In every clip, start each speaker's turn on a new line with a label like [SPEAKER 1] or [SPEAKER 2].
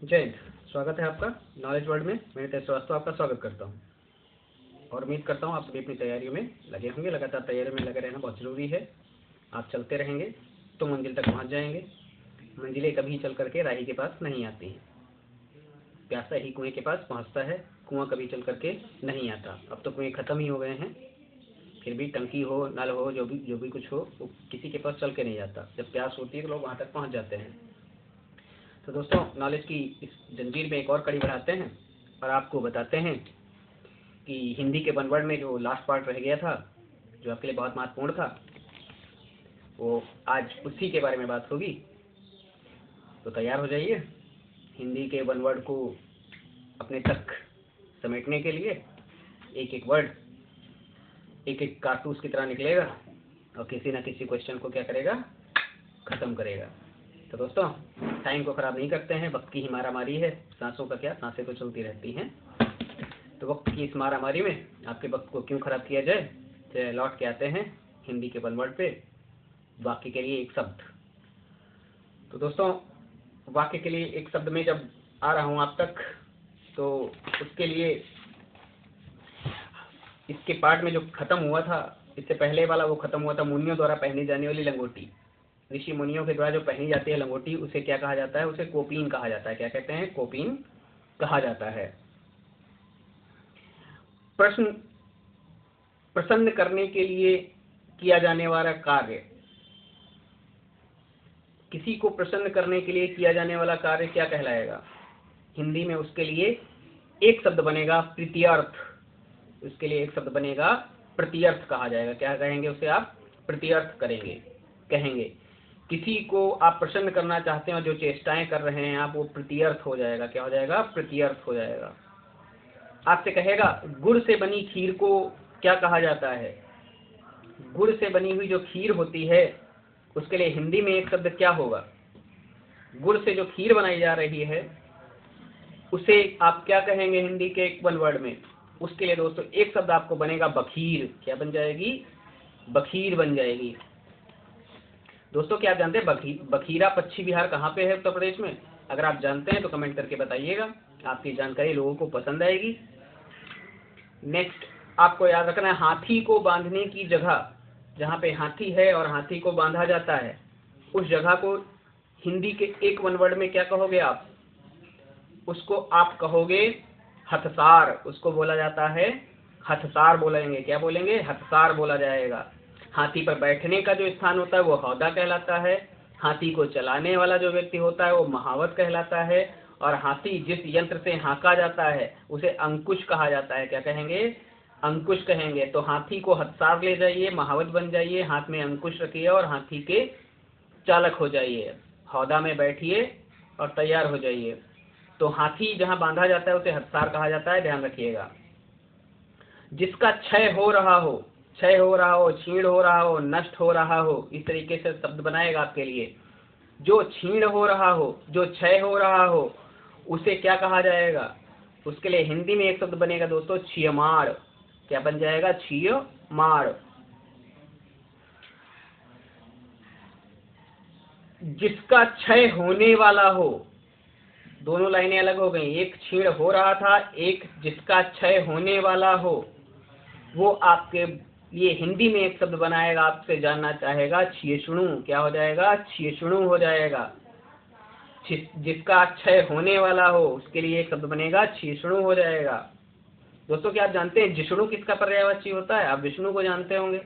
[SPEAKER 1] जय हिंद। स्वागत है आपका नॉलेज वर्ल्ड में। मैं तेज श्रीवास्तव आपका स्वागत करता हूं और उम्मीद करता हूं आप सभी अपनी तैयारियों में लगे होंगे। लगातार तैयारी में लगे रहना बहुत ज़रूरी है। आप चलते रहेंगे तो मंजिल तक पहुंच जाएंगे। मंजिलें कभी चल करके राही के पास नहीं आती हैं। प्यासा ही कुएं के पास पहुंचता है, कुआं कभी चल करके नहीं आता। अब तो कुएं ख़त्म ही हो गए हैं, फिर भी टंकी हो, नल हो, जो भी कुछ हो, वो किसी के पास चल के नहीं जाता। जब प्यास होती है तो लोग वहाँ तक पहुँच जाते हैं। तो दोस्तों, नॉलेज की इस जंजीर में एक और कड़ी बढ़ाते हैं और आपको बताते हैं कि हिंदी के वन वर्ड में जो लास्ट पार्ट रह गया था, जो आपके लिए बहुत महत्वपूर्ण था, वो आज उसी के बारे में बात होगी। तो तैयार हो जाइए। हिंदी के वन वर्ड को अपने तक समेटने के लिए एक एक वर्ड एक एक कारतूस की तरह निकलेगा और किसी न किसी क्वेश्चन को क्या करेगा, ख़त्म करेगा। तो दोस्तों, टाइम को ख़राब नहीं करते हैं। वक्त की ही मारामारी है। सांसों का क्या, सांसें तो चलती रहती हैं। तो वक्त की इस मारामारी में आपके वक्त को क्यों ख़राब किया जाए। तो लौट के आते हैं हिंदी के वन वर्ड पे, वाक्य के लिए एक शब्द। तो दोस्तों, वाक्य के लिए एक शब्द में जब आ रहा हूँ आप तक, तो उसके लिए इसके पार्ट में जो ख़त्म हुआ था, इससे पहले वाला वो ख़त्म हुआ था मुनियों द्वारा पहनी जाने वाली लंगोटी। ऋषि मुनियों के द्वारा जो पहनी जाती है लंगोटी, उसे क्या कहा जाता है? उसे कोपीन कहा जाता है। क्या कहते हैं? कोपीन कहा जाता है। प्रसन्न करने के लिए किया जाने वाला कार्य, किसी को प्रसन्न करने के लिए किया जाने वाला कार्य क्या कहलाएगा? हिंदी में उसके लिए एक शब्द बनेगा प्रीत्यर्थ। उसके लिए एक शब्द बनेगा प्रत्यर्थ कहा जाएगा। क्या कहेंगे उसे आप? प्रत्यर्थ कहेंगे। किसी को आप प्रसन्न करना चाहते हैं और जो चेष्टाएं कर रहे हैं आप, वो प्रत्यर्थ हो जाएगा। क्या हो जाएगा? प्रत्यर्थ हो जाएगा। आपसे कहेगा गुड़ से बनी खीर को क्या कहा जाता है? गुड़ से बनी हुई जो खीर होती है, उसके लिए हिंदी में एक शब्द क्या होगा? गुड़ से जो खीर बनाई जा रही है, उसे आप क्या कहेंगे हिंदी के एक वन वर्ड में? उसके लिए दोस्तों एक शब्द आपको बनेगा बखीर। क्या बन जाएगी? बखीर बन जाएगी। दोस्तों, क्या आप जानते हैं बखीरा पक्षी विहार कहाँ पे है उत्तर प्रदेश में? अगर आप जानते हैं तो कमेंट करके बताइएगा। आपकी जानकारी लोगों को पसंद आएगी। नेक्स्ट, आपको याद रखना है हाथी को बांधने की जगह, जहाँ पे हाथी है और हाथी को बांधा जाता है, उस जगह को हिंदी के एक वन वर्ड में क्या कहोगे आप? उसको आप कहोगे हथसार। उसको बोला जाता है हथसार बोलेंगे। क्या बोलेंगे? हथसार बोला जाएगा। हाथी पर बैठने का जो स्थान होता है वो हौदा कहलाता है। हाथी को चलाने वाला जो व्यक्ति होता है वो महावत कहलाता है। और हाथी जिस यंत्र से हाँका जाता है उसे अंकुश कहा जाता है। क्या कहेंगे? अंकुश कहेंगे। तो हाथी को हथसार ले जाइए, महावत बन जाइए, हाथ में अंकुश रखिए और हाथी के चालक हो जाइए। हौदा में बैठिए और तैयार हो जाइए। तो हाथी जहां बांधा जाता है उसे हथसार कहा जाता है। ध्यान रखिएगा। जिसका क्षय हो रहा हो, क्षीण हो रहा हो, नष्ट हो रहा हो, इस तरीके से शब्द बनाएगा आपके लिए। जो क्षीण हो रहा हो, जो क्षय हो रहा हो, उसे क्या कहा जाएगा? उसके लिए हिंदी में एक शब्द बनेगा दोस्तों क्षीयमाण। क्या बन जाएगा? क्षीयमाण। जिसका क्षय होने वाला हो, दोनों लाइनें अलग हो गई। एक क्षीण हो रहा था, एक जिसका क्षय होने वाला हो। वो आपके लिए हिंदी में एक शब्द बनाएगा, आपसे जानना चाहेगा क्षीयष्णु। क्या हो जाएगा? क्षीयष्णु हो जाएगा। जिसका क्षय होने वाला हो उसके लिए एक शब्द बनेगा क्षीयष्णु हो जाएगा। दोस्तों, क्या आप जानते हैं जिष्णु किसका पर्यायवाची होता है? आप विष्णु को जानते होंगे।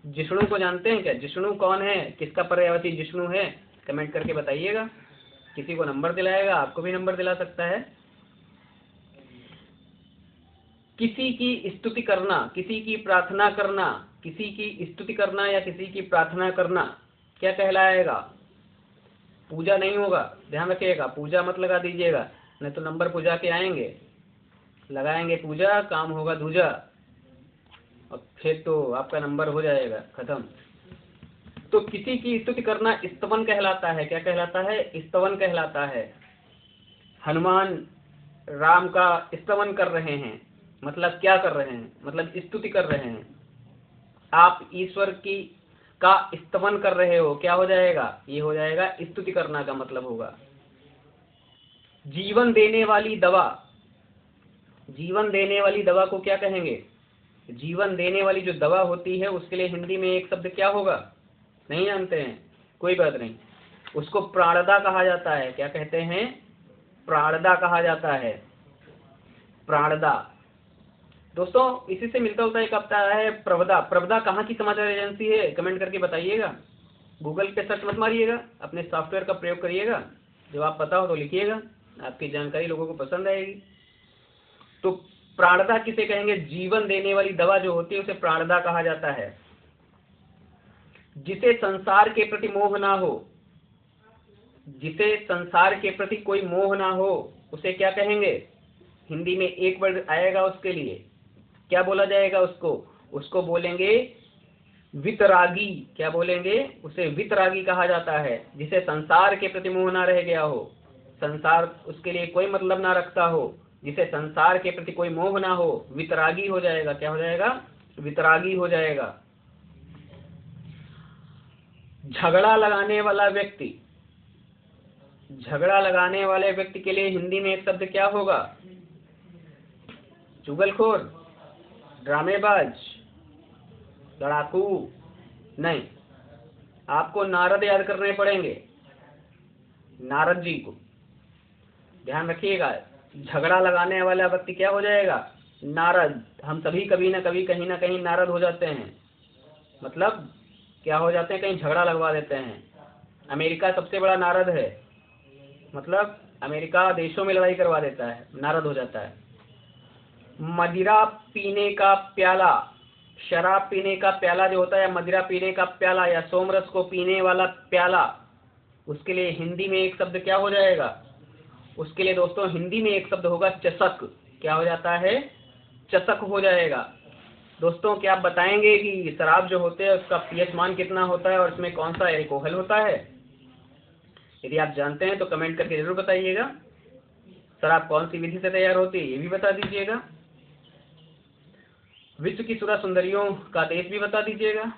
[SPEAKER 1] जिष्णु को जानते हैं क्या? जिष्णु कौन है? किसका पर्यायवाची जिष्णु है? कमेंट करके बताइएगा। किसी को नंबर दिलाएगा, आपको भी नंबर दिला सकता है। किसी की स्तुति करना, किसी की प्रार्थना करना, किसी की स्तुति करना या किसी की प्रार्थना करना क्या कहलाएगा? पूजा नहीं होगा। ध्यान रखिएगा, पूजा मत लगा दीजिएगा, नहीं तो नंबर पूजा के आएंगे। लगाएंगे पूजा, काम होगा दूजा, और फिर तो आपका नंबर हो जाएगा खत्म। तो किसी की स्तुति करना स्तवन कहलाता है। क्या कहलाता है? स्तवन कहलाता है। हनुमान राम का स्तवन कर रहे हैं, मतलब क्या कर रहे हैं? मतलब स्तुति कर रहे हैं। आप ईश्वर की का स्तवन कर रहे हो। क्या हो जाएगा? ये हो जाएगा स्तुति करना का मतलब होगा। जीवन देने वाली दवा, जीवन देने वाली दवा को क्या कहेंगे? जीवन देने वाली जो दवा होती है उसके लिए हिंदी में एक शब्द क्या होगा? नहीं जानते हैं, कोई बात नहीं, उसको प्राणदा कहा जाता है। क्या कहते हैं? प्राणदा कहा जाता है, प्राणदा। दोस्तों इसी से मिलता जुलता एक आता है प्रवदा। प्रवदा कहाँ की समाचार एजेंसी है? कमेंट करके बताइएगा। गूगल पे सर्च मत मारिएगा, अपने सॉफ्टवेयर का प्रयोग करिएगा। जब आप पता हो तो लिखिएगा, आपकी जानकारी लोगों को पसंद आएगी। तो प्राणदा किसे कहेंगे? जीवन देने वाली दवा जो होती है उसे प्राणदा कहा जाता है। जिसे संसार के प्रति मोह ना हो, जिसे संसार के प्रति कोई मोह ना हो, उसे क्या कहेंगे? हिंदी में एक वर्ड आएगा उसके लिए, क्या बोला जाएगा उसको? उसको बोलेंगे वितरागी। क्या बोलेंगे? उसे वितरागी कहा जाता है। जिसे संसार के प्रति मोह ना रह गया हो, संसार उसके लिए कोई मतलब ना रखता हो, जिसे संसार के प्रति कोई मोह ना हो, वितरागी हो जाएगा। क्या हो जाएगा? वितरागी हो जाएगा। झगड़ा लगाने वाला व्यक्ति, झगड़ा लगाने वाले व्यक्ति के लिए हिंदी में एक शब्द क्या होगा? चुगलखोर, ड्रामेबाज, लड़ाकू? नहीं, आपको नारद याद करने पड़ेंगे, नारद जी को ध्यान रखिएगा। झगड़ा लगाने वाला व्यक्ति क्या हो जाएगा? नारद। हम सभी कभी ना कभी कहीं ना कहीं नारद हो जाते हैं, मतलब क्या हो जाते हैं? कहीं झगड़ा लगवा देते हैं। अमेरिका सबसे बड़ा नारद है, मतलब अमेरिका देशों में लड़ाई करवा देता है, नारद हो जाता है। मदिरा पीने का प्याला, शराब पीने का प्याला जो होता है, मदिरा पीने का प्याला या सोमरस को पीने वाला प्याला, उसके लिए हिंदी में एक शब्द क्या हो जाएगा? उसके लिए दोस्तों हिंदी में एक शब्द होगा चषक। क्या हो जाता है? चषक हो जाएगा। दोस्तों क्या आप बताएंगे कि शराब जो होते हैं उसका पीएच मान कितना होता है और इसमें कौन सा एल्कोहल होता है? यदि आप जानते हैं तो कमेंट करके जरूर बताइएगा। शराब कौन सी विधि से तैयार होती है ये भी बता दीजिएगा। विश्व की सुरा सुंदरियों का देश भी बता दीजिएगा।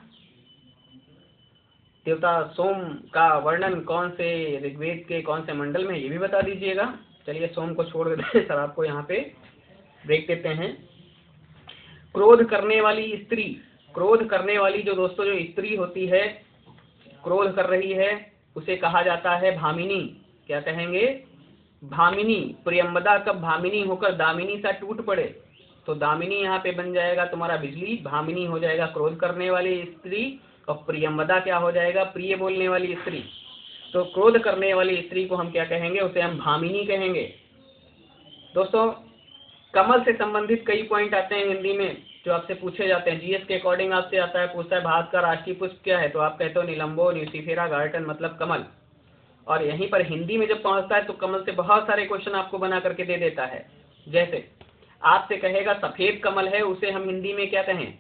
[SPEAKER 1] देवता सोम का वर्णन कौन से ऋग्वेद के कौन से मंडल में, ये भी बता दीजिएगा। चलिए सोम को छोड़ देते हैं, शराब को यहाँ पे ब्रेक देते हैं। क्रोध करने वाली स्त्री, क्रोध करने वाली जो दोस्तों जो स्त्री होती है, क्रोध कर रही है, उसे कहा जाता है भामिनी। क्या कहेंगे? भामिनी। प्रियंवदा कब भामिनी होकर दामिनी सा टूट पड़े तो दामिनी यहाँ पे बन जाएगा तुम्हारा बिजली, भामिनी हो जाएगा क्रोध करने वाली स्त्री, और प्रियंवदा क्या हो जाएगा? प्रिय बोलने वाली स्त्री। तो क्रोध करने वाली स्त्री को हम क्या कहेंगे? उसे हम भामिनी कहेंगे। दोस्तों कमल से संबंधित कई पॉइंट आते हैं हिंदी में जो आपसे पूछे जाते हैं। जीएस के अकॉर्डिंग आपसे आता है, पूछता है भारत का राष्ट्रीय पुष्प क्या है, तो आप कहते हो निलंबो, न्यूसीफेरा, गार्टन, मतलब कमल। और यहीं पर हिंदी में जब पहुंचता है तो कमल से बहुत सारे क्वेश्चन आपको बना करके दे देता है। जैसे आपसे कहेगा सफेद कमल है, उसे हम हिंदी में क्या कहें?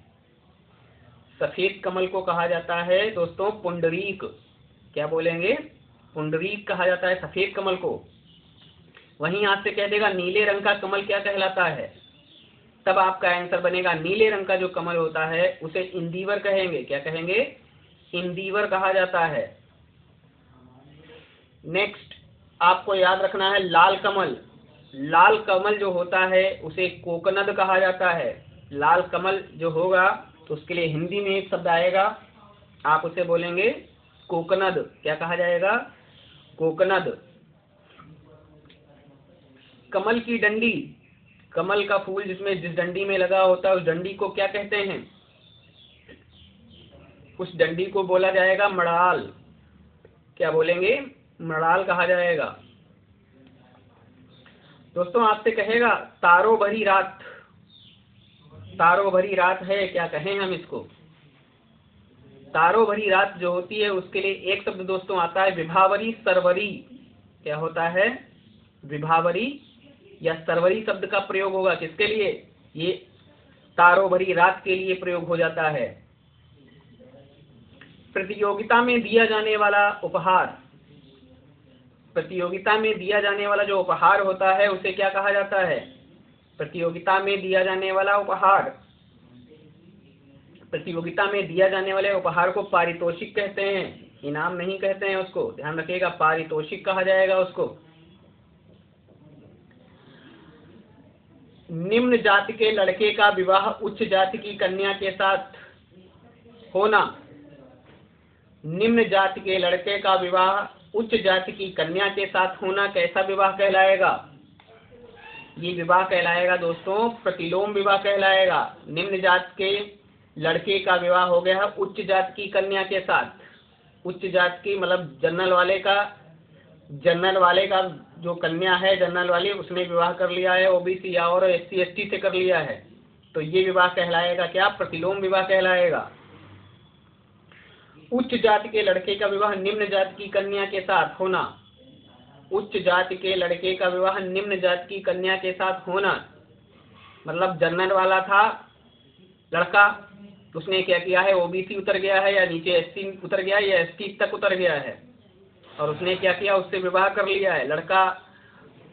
[SPEAKER 1] सफेद कमल को कहा जाता है दोस्तों पुंडरीक। क्या बोलेंगे? पुंडरीक कहा जाता है सफेद कमल को। वहीं आपसे कह देगा नीले रंग का कमल क्या कहलाता है, तब आपका आंसर बनेगा नीले रंग का जो कमल होता है उसे इंदिवर कहेंगे। क्या कहेंगे? इंदिवर कहा जाता है। नेक्स्ट आपको याद रखना है लाल कमल। लाल कमल जो होता है उसे कोकनद कहा जाता है। लाल कमल जो होगा तो उसके लिए हिंदी में एक शब्द आएगा, आप उसे बोलेंगे कोकनद। क्या कहा जाएगा? कोकनद। कमल की डंडी, कमल का फूल जिसमें जिस डंडी में लगा होता है उस डंडी को क्या कहते हैं? उस डंडी को बोला जाएगा मड़ाल। क्या बोलेंगे? मड़ाल कहा जाएगा। दोस्तों आपसे कहेगा तारों भरी रात, तारों भरी रात है, क्या कहें हम इसको? तारों भरी रात जो होती है उसके लिए एक शब्द दोस्तों आता है विभावरी सरवरी। क्या होता है? विभावरी या सरवरी शब्द का प्रयोग होगा किसके लिए? ये तारों भरी रात के लिए प्रयोग हो जाता है। प्रतियोगिता में दिया जाने वाला उपहार, प्रतियोगिता में दिया जाने वाला जो उपहार होता है उसे क्या कहा जाता है? प्रतियोगिता में दिया जाने वाला उपहार, प्रतियोगिता में दिया जाने वाले उपहार को पारितोषिक कहते हैं, इनाम नहीं कहते हैं उसको, ध्यान रखिएगा, पारितोषिक कहा जाएगा उसको। निम्न जाति के लड़के का विवाह उच्च जाति की कन्या के साथ होना। निम्न जाति के लड़के का विवाह उच्च जाति की कन्या के साथ होना कैसा विवाह कहलाएगा? ये विवाह कहलाएगा दोस्तों प्रतिलोम विवाह कहलाएगा। निम्न जाति के लड़के का विवाह हो गया है उच्च जाति की कन्या के साथ। उच्च जाति की मतलब जनरल वाले का जो कन्या है जनरल वाली, उसने विवाह कर लिया है ओबीसी या और एससी एसटी से कर लिया है, तो ये विवाह कहलाएगा क्या? प्रतिलोम विवाह कहलाएगा। उच्च जाति के लड़के का विवाह निम्न जाति की कन्या के साथ होना। उच्च जाति के लड़के का विवाह निम्न जाति की कन्या के साथ होना मतलब जनरल वाला था लड़का, उसने क्या किया है ओबीसी उतर गया है या नीचे एससी उतर गया है या एसटी तक उतर गया है और उसने क्या किया उससे विवाह कर लिया है। लड़का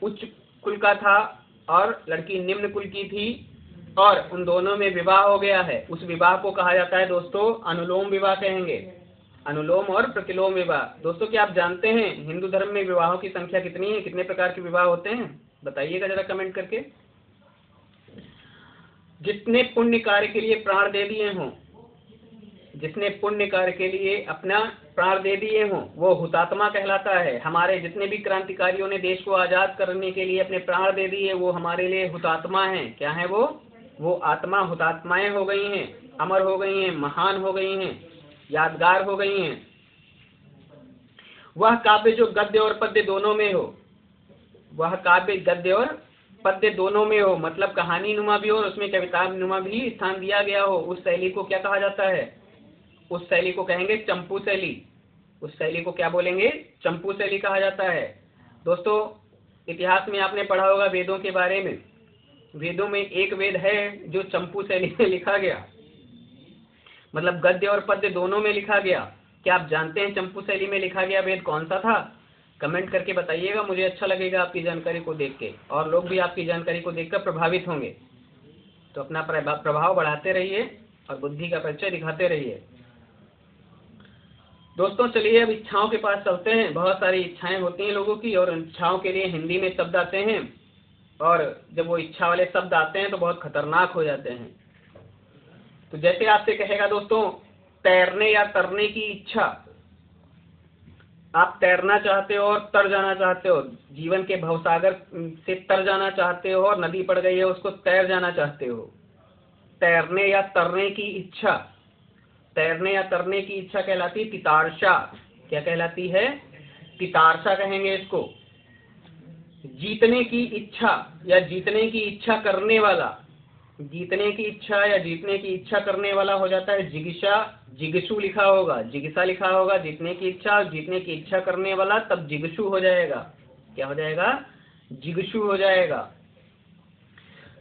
[SPEAKER 1] उच्च कुल का था और लड़की निम्न कुल की थी और उन दोनों में विवाह हो गया है। उस विवाह को कहा जाता है दोस्तों अनुलोम विवाह कहेंगे। अनुलोम और प्रतिलोम विवाह। दोस्तों क्या आप जानते हैं हिंदू धर्म में विवाहों की संख्या कितनी है? कितने प्रकार के विवाह होते हैं? बताइएगा जरा कमेंट करके। जिसने पुण्य कार्य के लिए प्राण दे दिए हों, जिसने पुण्य कार्य के लिए अपना प्राण दे दिए हों वो हुतात्मा कहलाता है। हमारे जितने भी क्रांतिकारियों ने देश को आजाद करने के लिए अपने प्राण दे दिए वो हमारे लिए हुतात्मा हैं। क्या है वो आत्मा हुतात्माएं हो गई हैं, अमर हो गई हैं, महान हो गई हैं, यादगार हो गई हैं। वह काव्य जो गद्य और पद्य दोनों में हो, वह काव्य गद्य और पद्य दोनों में हो मतलब कहानी नुमा भी हो और उसमें कविता नुमा भी स्थान दिया गया हो, उस शैली को क्या कहा जाता है? उस शैली को कहेंगे चंपू शैली। उस शैली को क्या बोलेंगे? चंपू शैली कहा जाता है। दोस्तों इतिहास में आपने पढ़ा होगा वेदों के बारे में। वेदों में एक वेद है जो चंपू शैली में लिखा गया मतलब गद्य और पद्य दोनों में लिखा गया। क्या आप जानते हैं चंपू शैली में लिखा गया वेद कौन सा था? कमेंट करके बताइएगा, मुझे अच्छा लगेगा आपकी जानकारी को देख के और लोग भी आपकी जानकारी को देखकर प्रभावित होंगे। तो अपना प्रभाव बढ़ाते रहिए और बुद्धि का परिचय दिखाते रहिए। दोस्तों चलिए अब इच्छाओं के पास चलते हैं। बहुत सारी इच्छाएं होती हैं लोगों की और इच्छाओं के लिए हिंदी में शब्द आते हैं और जब वो इच्छा वाले शब्द आते हैं तो बहुत खतरनाक हो जाते हैं। तो जैसे आपसे कहेगा दोस्तों तैरने या तरने की इच्छा, आप तैरना चाहते हो और तर जाना चाहते हो, जीवन के भवसागर से तर जाना चाहते हो और नदी पड़ गई है उसको तैर जाना चाहते हो। तैरने या तरने की इच्छा, तैरने या तरने की इच्छा कहलाती है तितार्षा। क्या कहलाती है? तितार्षा कहेंगे इसको। जीतने की इच्छा या जीतने की इच्छा करने वाला, जीतने की इच्छा या जीतने की इच्छा करने वाला हो जाता है जिगिशा। जिगीषु लिखा होगा, जिगिशा लिखा होगा, जीतने की इच्छा और जीतने की इच्छा करने वाला तब जिगीषु हो जाएगा। क्या हो जाएगा? जिगीषु हो जाएगा।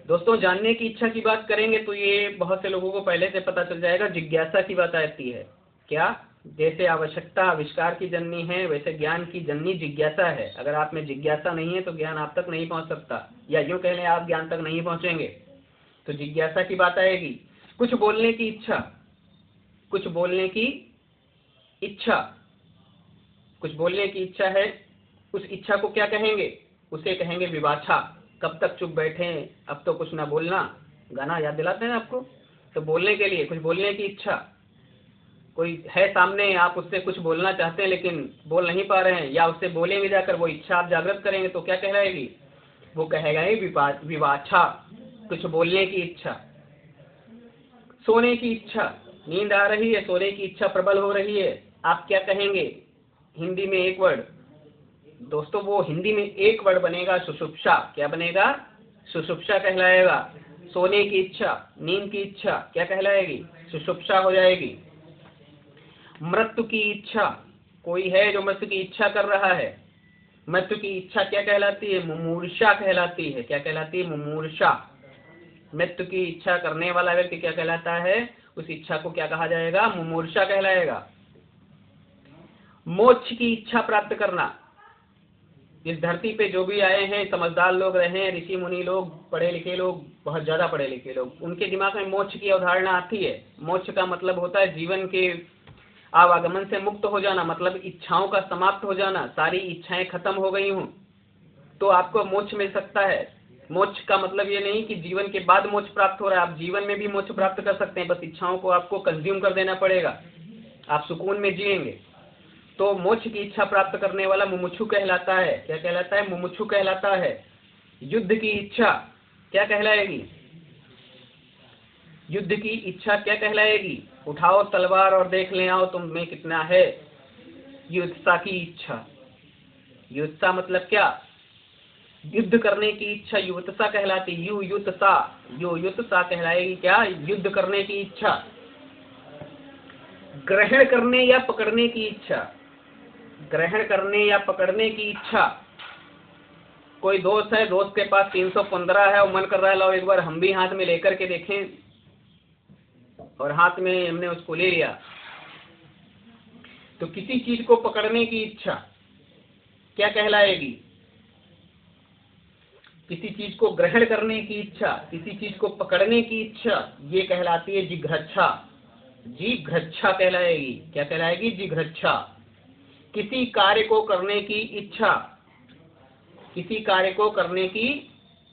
[SPEAKER 1] दोस्तों जानने की इच्छा की बात करेंगे तो ये बहुत से लोगों को पहले से पता चल जाएगा, जिज्ञासा की बात आती है। क्या? जैसे आवश्यकता आविष्कार की जननी है वैसे ज्ञान की जननी जिज्ञासा है। अगर आप में जिज्ञासा नहीं है तो ज्ञान आप तक नहीं पहुंच सकता, या यूं कह लें आप ज्ञान तक नहीं पहुंचेंगे। तो जिज्ञासा की बात आएगी। कुछ बोलने की इच्छा, कुछ बोलने की इच्छा, कुछ बोलने की इच्छा है, उस इच्छा को क्या कहेंगे? उसे कहेंगे विवाछा। कब तक चुप बैठे, अब तो कुछ ना बोलना, गाना याद दिलाते हैं आपको। तो बोलने के लिए कुछ बोलने की इच्छा, कोई है सामने आप उससे कुछ बोलना चाहते हैं लेकिन बोल नहीं पा रहे हैं या उससे बोलेंगे जाकर, वो इच्छा आप जागृत करेंगे तो क्या कहलाएगी? वो कहेगा विवाछा, कुछ बोलने की इच्छा। सोने की इच्छा, नींद आ रही है, सोने की इच्छा प्रबल हो रही है, आप क्या कहेंगे हिंदी में? एक वर्ड दोस्तों, वो हिंदी में एक वर्ड बनेगा सुषुप्शा। क्या बनेगा? सुषुप्शा कहलाएगा। सोने की इच्छा, नींद की इच्छा क्या कहलाएगी? सुषुप्शा हो जाएगी। मृत्यु की इच्छा, कोई है जो मृत्यु की इच्छा कर रहा है, मृत्यु की इच्छा क्या कहलाती है? मुमूर्षा कहलाती है। क्या कहलाती है? मुमूर्षा। मृत्यु की इच्छा करने वाला व्यक्ति क्या कहलाता है? उस इच्छा को क्या कहा जाएगा? मुमूर्षा कहलाएगा। मोक्ष की इच्छा प्राप्त करना, इस धरती पे जो भी आए हैं समझदार लोग रहे हैं, ऋषि मुनि लोग, पढ़े लिखे लोग, बहुत ज्यादा पढ़े लिखे लोग, उनके दिमाग में मोक्ष की अवधारणा आती है। मोक्ष का मतलब होता है जीवन के आवागमन से मुक्त हो जाना, मतलब इच्छाओं का समाप्त हो जाना, सारी इच्छाएं खत्म हो गई हूं तो आपको मोक्ष मिल सकता है। मोक्ष का मतलब ये नहीं कि जीवन के बाद मोक्ष प्राप्त हो रहा है, आप जीवन में भी मोक्ष प्राप्त कर सकते हैं, बस इच्छाओं को आपको कंज्यूम कर देना पड़ेगा, आप सुकून में जिएंगे। तो मोक्ष की इच्छा प्राप्त करने वाला मुमुक्षु कहलाता है। क्या कहलाता है? मुमुक्षु कहलाता है। युद्ध की इच्छा क्या कहलाएगी? युद्ध की इच्छा क्या कहलाएगी? उठाओ तलवार और देख ले आओ तुम में कितना है, युद्धसा की इच्छा। युद्धसा मतलब क्या? युद्ध करने की इच्छा युद्धसा कहलाती। यु युद्धसा कहलाएगी क्या? युद्ध करने की इच्छा। ग्रहण करने या पकड़ने की इच्छा, ग्रहण करने या पकड़ने की इच्छा। कोई दोस्त है, दोस्त के पास 315 है और मन कर रहा है लाओ एक बार हम भी हाथ में लेकर के देखें, और हाथ में हमने उसको ले लिया। तो किसी चीज को पकड़ने की इच्छा क्या कहलाएगी? किसी चीज को ग्रहण करने की इच्छा, किसी चीज को पकड़ने की इच्छा, ये कहलाती है जिघ्रच्छा। जिघ्रच्छा कहलाएगी। क्या कहलाएगी? जिघ्रच्छा। किसी कार्य को करने की इच्छा, किसी कार्य को करने की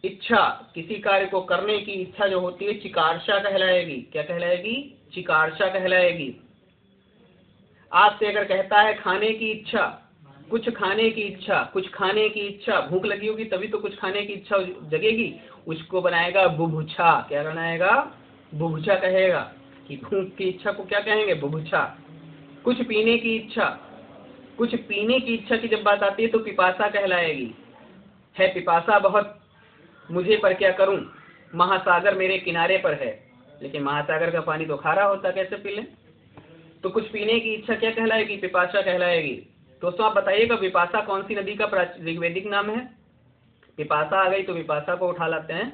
[SPEAKER 1] इच्छा, किसी कार्य को करने की इच्छा जो होती है चिकार्षा कहलाएगी। क्या कहलाएगी? चिकार्षा कहलाएगी। आज से अगर कहता है खाने की इच्छा, कुछ खाने की इच्छा, कुछ खाने की इच्छा, भूख लगी होगी तभी तो कुछ खाने की इच्छा जगेगी, उसको बनाएगा बुभुक्षा। क्या बनाएगा? बुभुक्षा कहेगा। कि भूख की इच्छा को क्या कहेंगे? बुभुक्षा। कुछ पीने की इच्छा, कुछ पीने की इच्छा की जब बात आती है तो पिपासा कहलाएगी। है पिपासा बहुत, मुझे पर क्या करूं, महासागर मेरे किनारे पर है, लेकिन महासागर का पानी तो खारा होता, कैसे पी लें? तो कुछ पीने की इच्छा क्या कहलाएगी? पिपासा कहलाएगी। दोस्तों आप बताइएगा विपाशा कौन सी नदी का ऋग्वेदिक नाम है? विपाशा आ गई तो विपाशा को उठा लाते हैं,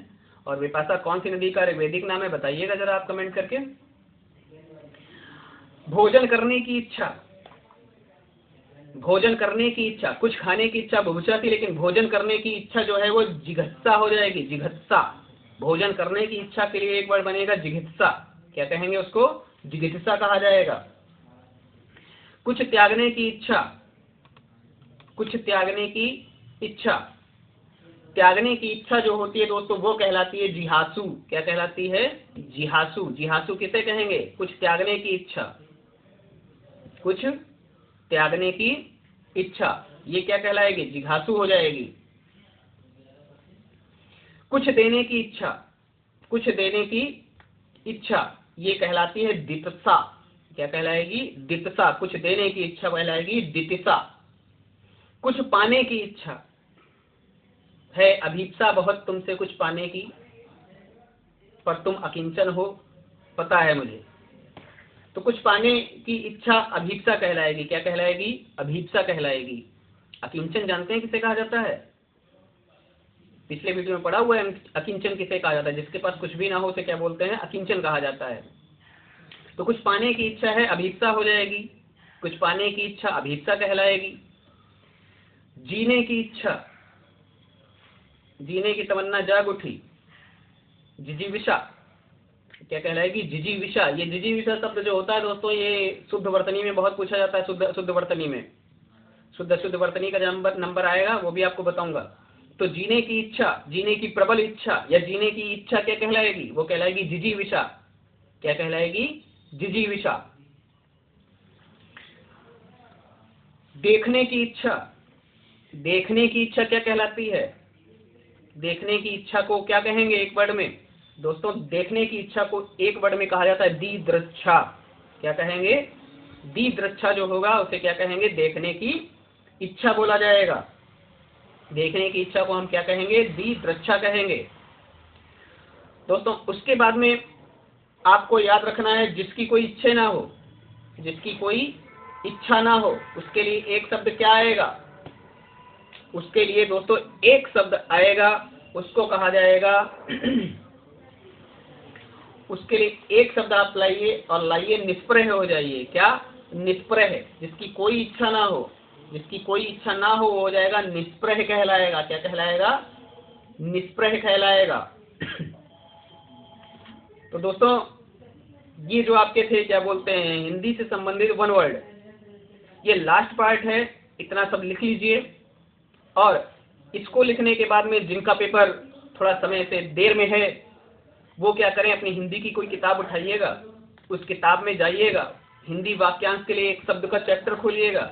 [SPEAKER 1] और विपाशा कौन सी नदी का ऋग्वेदिक नाम है बताइएगा जरा आप कमेंट करके। भोजन करने की इच्छा, भोजन करने की इच्छा, कुछ खाने की इच्छा बुभुक्षा थी, लेकिन भोजन करने की इच्छा जो है वो जिघत्सा हो जाएगी। जिघत्सा। भोजन करने की इच्छा के लिए एक वर्ड बनेगा जिघित्सा। क्या कहेंगे उसको? जिघित्सा कहा जाएगा। कुछ त्यागने की इच्छा, कुछ त्यागने की इच्छा, त्यागने की इच्छा जो होती है दोस्तों वो कहलाती है जिहासु। क्या कहलाती है? जिहासु। जिहासु किसे कहेंगे? कुछ त्यागने की इच्छा, कुछ त्यागने की इच्छा, ये क्या कहलाएगी? जिघासु हो जाएगी। कुछ देने की इच्छा, कुछ देने की इच्छा, ये कहलाती है दितसा। क्या कहलाएगी? दितसा। कुछ देने की इच्छा कहलाएगी दितिसा। कुछ पाने की इच्छा है, अभीप्सा बहुत तुमसे कुछ पाने की, पर तुम अकिंचन हो, पता है मुझे। तो कुछ पाने की इच्छा अभीप्सा कहलाएगी। क्या कहलाएगी? अभीप्सा कहलाएगी। अकिंचन जानते हैं किसे कहा जाता है? पिछले वीडियो में पढ़ा हुआ है अकिंचन किसे कहा जाता है? जिसके पास कुछ भी ना हो उसे क्या बोलते हैं? अकिंचन कहा जाता है। तो कुछ पाने की इच्छा है, अभीप्सा हो जाएगी। कुछ पाने की इच्छा अभीप्सा कहलाएगी। जीने की इच्छा, जीने की तमन्ना जाग उठी, जिजीविषा। क्या कहलाएगी? जिजीविषा। ये जिजीविषा शब्द जो होता है दोस्तों ये शुद्ध वर्तनी में बहुत पूछा जाता है। शुद्ध वर्तनी में शुद्ध वर्तनी का नंबर आएगा वो भी आपको बताऊंगा। तो जीने की इच्छा, जीने की प्रबल इच्छा या जीने की इच्छा क्या कहलाएगी? वो कहलाएगी जिजीविषा। क्या कहलाएगी? जिजीविषा। देखने की इच्छा, देखने की इच्छा क्या कहलाती है? देखने की इच्छा को क्या कहेंगे एक वर्ड में? दोस्तों देखने की इच्छा को एक वर्ड में कहा जाता है दीदृच्छा। क्या कहेंगे? दीदृच्छा जो होगा उसे क्या कहेंगे? देखने की इच्छा बोला जाएगा। देखने की इच्छा को हम क्या कहेंगे? दीदृच्छा कहेंगे। दोस्तों उसके बाद में आपको याद रखना है जिसकी कोई इच्छा ना हो, जिसकी कोई इच्छा ना हो उसके लिए एक शब्द क्या आएगा? उसके लिए दोस्तों एक शब्द आएगा, उसको कहा जाएगा उसके लिए एक शब्द आप लाइए और लाइए निष्प्रह हो जाइए। क्या? निष्प्रह। जिसकी कोई इच्छा ना हो, जिसकी कोई इच्छा ना हो वो हो जाएगा निष्प्रह कहलाएगा। क्या कहलाएगा? निष्प्रह कहलाएगा। तो दोस्तों ये जो आपके थे क्या बोलते हैं हिंदी से संबंधित वन वर्ड, ये लास्ट पार्ट है। इतना सब लिख लीजिए और इसको लिखने के बाद में जिनका पेपर थोड़ा समय से देर में है, वो क्या करें, अपनी हिंदी की कोई किताब उठाइएगा, उस किताब में जाइएगा, हिंदी वाक्यांश के लिए एक शब्द का चैप्टर खोलिएगा,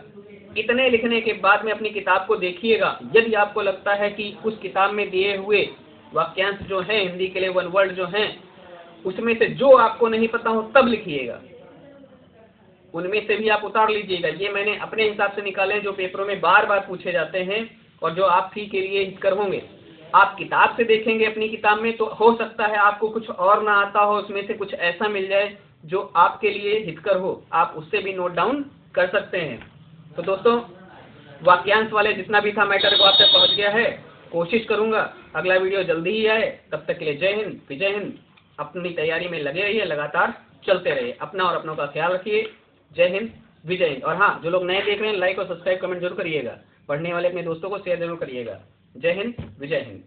[SPEAKER 1] इतने लिखने के बाद में अपनी किताब को देखिएगा। यदि आपको लगता है कि उस किताब में दिए हुए वाक्यांश जो हैं हिंदी के लिए 1 वर्ड जो हैं, उसमें से जो आपको नहीं पता हो तब लिखिएगा, उनमें से भी आप उतार लीजिएगा। ये मैंने अपने हिसाब से निकाले जो पेपरों में बार बार पूछे जाते हैं और जो आप ही के लिए हितकर होंगे। आप किताब से देखेंगे अपनी किताब में, तो हो सकता है आपको कुछ और ना आता हो, उसमें से कुछ ऐसा मिल जाए जो आपके लिए हितकर हो, आप उससे भी नोट डाउन कर सकते हैं। तो दोस्तों, वाक्यांश वाले जितना भी था मैटर को आप तक पहुंच गया है। कोशिश करूंगा अगला वीडियो जल्दी ही आए। तब तक के लिए जय हिंद, विजय हिंद। अपनी तैयारी में लगे रहिए, लगातार चलते रहिए, अपना और अपनों का ख्याल रखिए। जय हिंद, विजय हिंद। और हाँ, जो लोग नए देख रहे हैं, लाइक और सब्सक्राइब कमेंट जरूर करिएगा। पढ़ने वाले अपने दोस्तों को शेयर जरूर करिएगा। जय हिंद, विजय हिंद।